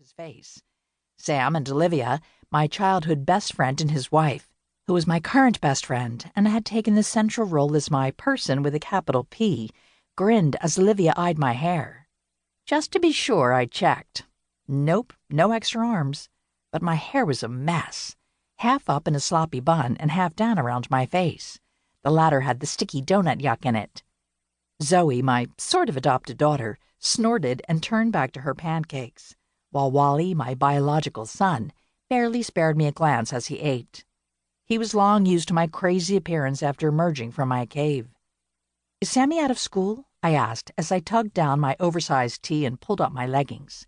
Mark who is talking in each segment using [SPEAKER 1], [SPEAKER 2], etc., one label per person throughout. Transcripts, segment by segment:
[SPEAKER 1] his face. Sam and Olivia, my childhood best friend and his wife, who was my current best friend and had taken the central role as my person with a capital P, grinned as Olivia eyed my hair. Just to be sure, I checked. Nope, no extra arms. But my hair was a mess, half up in a sloppy bun and half down around my face. The latter had the sticky donut yuck in it. Zoe, my sort of adopted daughter, snorted and turned back to her pancakes, while Wally, my biological son, barely spared me a glance as he ate. He was long used to my crazy appearance after emerging from my cave. "Is Sammy out of school?" I asked as I tugged down my oversized tee and pulled up my leggings.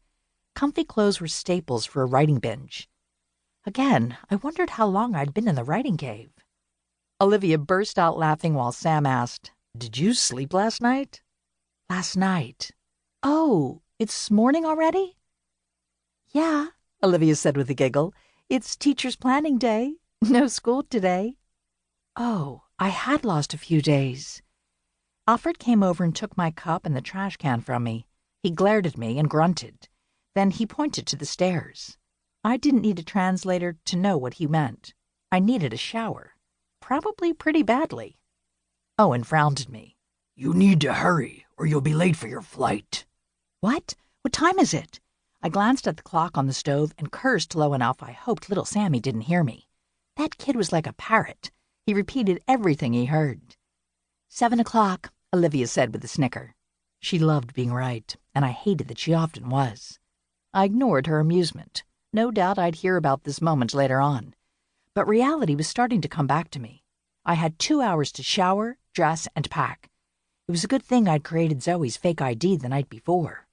[SPEAKER 1] Comfy clothes were staples for a writing binge. Again, I wondered how long I'd been in the writing cave. Olivia burst out laughing while Sam asked, "Did you sleep last night?" "Last night? Oh, it's morning already?" "Yeah," Olivia said with a giggle. "It's teacher's planning day. No school today." Oh, I had lost a few days. Alfred came over and took my cup and the trash can from me. He glared at me and grunted. Then he pointed to the stairs. I didn't need a translator to know what he meant. I needed a shower. Probably pretty badly. Owen frowned at me.
[SPEAKER 2] "You need to hurry, or you'll be late for your flight."
[SPEAKER 1] "What? What time is it?" I glanced at the clock on the stove and cursed low enough I hoped little Sammy didn't hear me. That kid was like a parrot. He repeated everything he heard. 7 o'clock, Olivia said with a snicker. She loved being right, and I hated that she often was. I ignored her amusement. No doubt I'd hear about this moment later on. But reality was starting to come back to me. I had 2 hours to shower, dress, and pack. It was a good thing I'd created Zoe's fake ID the night before.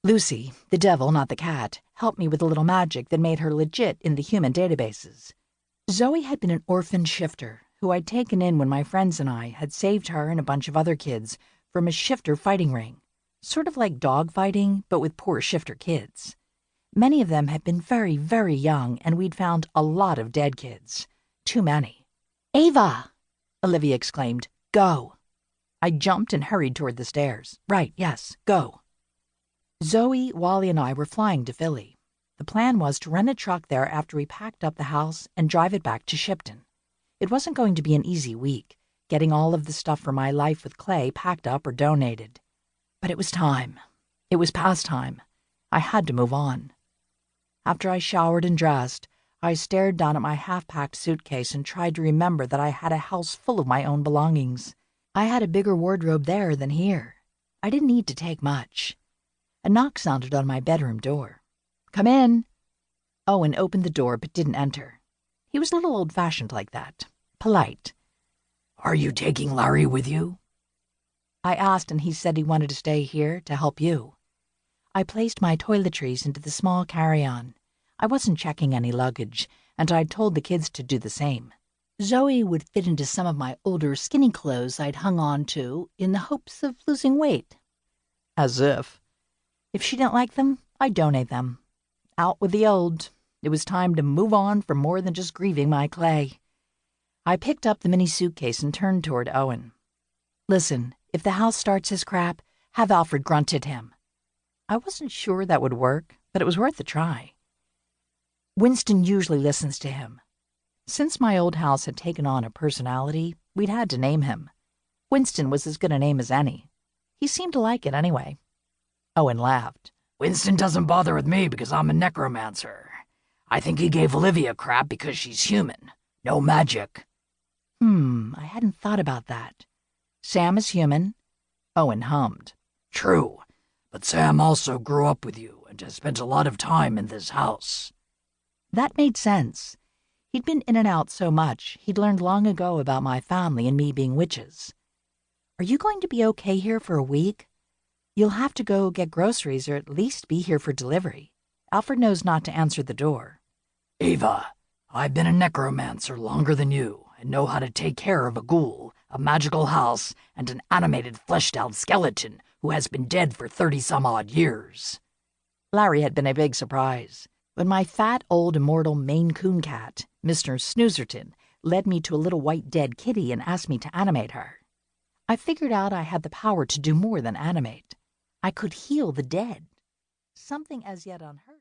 [SPEAKER 1] Lucy, the devil, not the cat, helped me with a little magic that made her legit in the human databases. Zoe had been an orphan shifter who I'd taken in when my friends and I had saved her and a bunch of other kids from a shifter fighting ring, sort of like dog fighting, but with poor shifter kids. Many of them had been very, very young, and we'd found a lot of dead kids. Too many. "Ava!" Olivia exclaimed. "Go!" I jumped and hurried toward the stairs. Right, yes, go. Zoe, Wally, and I were flying to Philly. The plan was to rent a truck there after we packed up the house and drive it back to Shipton. It wasn't going to be an easy week, getting all of the stuff for my life with Clay packed up or donated. But it was time. It was past time. I had to move on. After I showered and dressed, I stared down at my half-packed suitcase and tried to remember that I had a house full of my own belongings. I had a bigger wardrobe there than here. I didn't need to take much. A knock sounded on my bedroom door. "Come in." Owen opened the door but didn't enter. He was a little old-fashioned like that. Polite.
[SPEAKER 2] "Are you taking Larry with you?"
[SPEAKER 1] I asked, and he said he wanted to stay here to help you. I placed my toiletries into the small carry-on. I wasn't checking any luggage, and I'd told the kids to do the same. Zoe would fit into some of my older skinny clothes I'd hung on to in the hopes of losing weight. As if. If she didn't like them, I'd donate them. Out with the old. It was time to move on from more than just grieving my Clay. I picked up the mini suitcase and turned toward Owen. "Listen, if the house starts his crap, have Alfred grunt at him." I wasn't sure that would work, but it was worth a try. Winston usually listens to him. Since my old house had taken on a personality, we'd had to name him. Winston was as good a name as any. He seemed to like it anyway. Owen laughed.
[SPEAKER 2] "Winston doesn't bother with me because I'm a necromancer. I think he gave Olivia crap because she's human. No magic."
[SPEAKER 1] I hadn't thought about that. Sam is human. Owen hummed.
[SPEAKER 2] "True, but Sam also grew up with you and has spent a lot of time in this house."
[SPEAKER 1] That made sense. He'd been in and out so much, he'd learned long ago about my family and me being witches. "Are you going to be okay here for a week? You'll have to go get groceries or at least be here for delivery. Alfred knows not to answer the door."
[SPEAKER 2] "Ava, I've been a necromancer longer than you and know how to take care of a ghoul, a magical house, and an animated fleshed-out skeleton who has been dead for 30-some-odd years."
[SPEAKER 1] Larry had been a big surprise. When my fat, old, immortal Maine Coon cat, Mr. Snoozerton, led me to a little white dead kitty and asked me to animate her. I figured out I had the power to do more than animate. I could heal the dead. Something as yet unheard of.